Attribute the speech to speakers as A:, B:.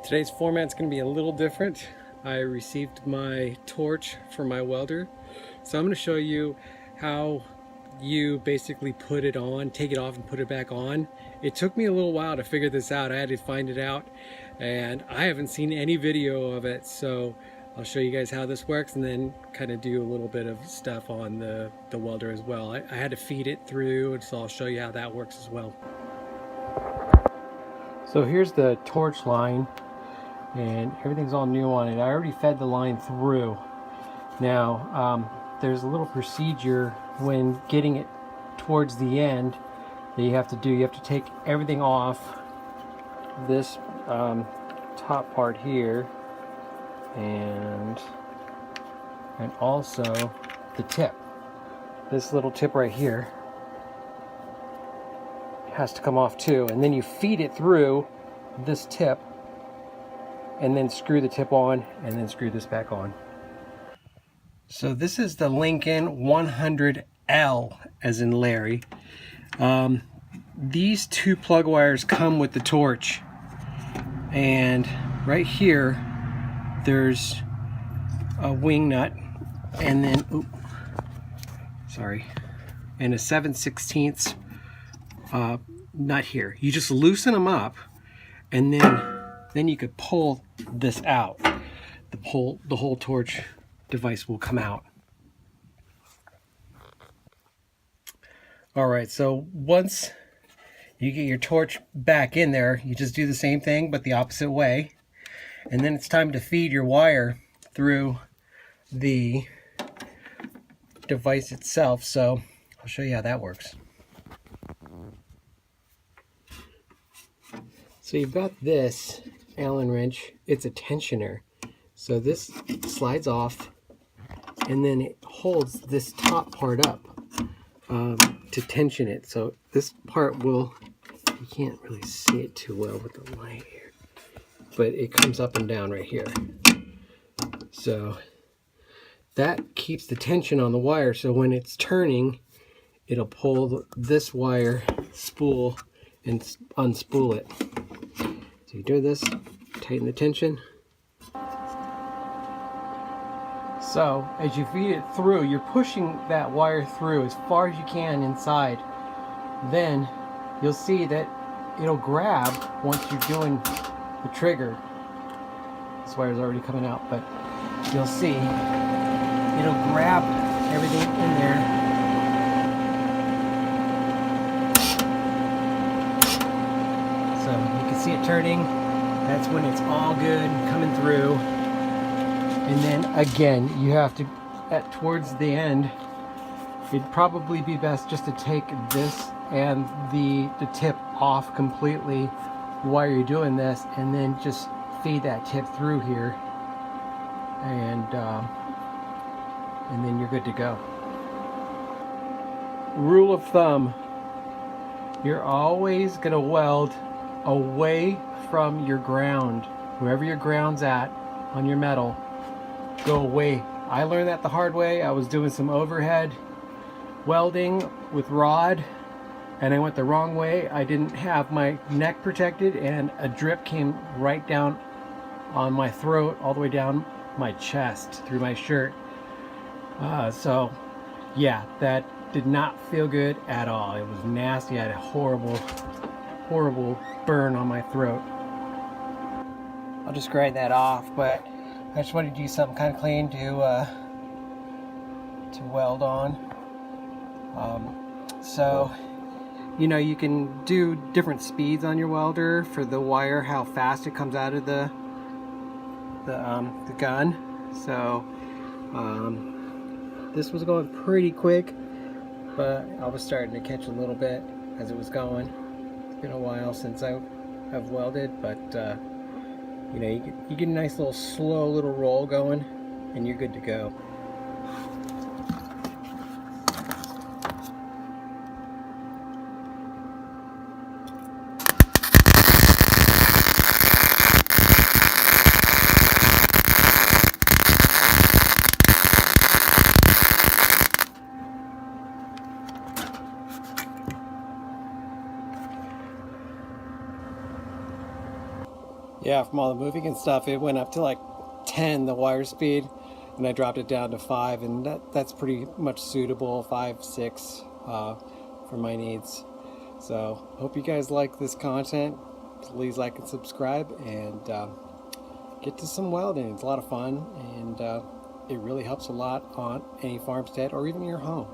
A: Today's format's going to be a little different. I received my torch for my welder, so I'm going to show you how you basically put it on, take it off and put it back on. It took me a little while to figure this out. I had to find it out, and I haven't seen any video of it, so I'll show you guys how this works and then kind of do a little bit of stuff on the welder as well. I had to feed it through, and so I'll show you how that works as well. So here's the torch line, and everything's all new on it. I already fed the line through. Now there's a little procedure when getting it towards the end that you have to do. You have to take everything off this top part here, and also the tip. This little tip right here has to come off too, and then you feed it through this tip and then screw the tip on and then screw this back on. So this is the Lincoln 100L as in Larry. These two plug wires come with the torch, and right here there's a wing nut and then and a 7/16 nut here. You just loosen them up, and then you could pull this out. The whole torch device will come out. All right, so once you get your torch back in there, you just do the same thing but the opposite way, and then it's time to feed your wire through the device itself. So I'll show you how that works. So you've got this Allen wrench. It's a tensioner. So this slides off, and then it holds this top part up to tension it. So this part will, you can't really see it too well with the light here, but it comes up and down right here. So that keeps the tension on the wire. So when it's turning, it'll pull this wire spool and unspool it. So you do this, tighten the tension. So as you feed it through, you're pushing that wire through as far as you can inside. Then you'll see that it'll grab once you're doing the trigger. This wire's already coming out, but you'll see it'll grab everything in there. So you can see it turning. That's when it's all good coming through. And then again, you have to, towards the end, it'd probably be best just to take this and the tip off completely while you're doing this, and then just feed that tip through here, and then you're good to go. Rule of thumb, you're always going to weld away from your ground. Wherever your ground's at on your metal, go away. I learned that the hard way. I was doing some overhead welding with rod, and I went the wrong way. I didn't have my neck protected, and a drip came right down on my throat, all the way down my chest through my shirt. So yeah, that did not feel good at all. It was nasty. I had a horrible burn on my throat. I'll just grind that off, but I just wanted to do something kind of clean to weld on. So you know, you can do different speeds on your welder for the wire, how fast it comes out of the gun. So this was going pretty quick, but I was starting to catch a little bit as it was going. It's been a while since I've welded, but you know, you get a nice little slow little roll going, and you're good to go. Yeah, from all the moving and stuff, it went up to like 10, the wire speed, and I dropped it down to 5, and that's pretty much suitable, 5, 6, for my needs. So hope you guys like this content. Please like and subscribe, and get to some welding. It's a lot of fun, and it really helps a lot on any farmstead or even your home.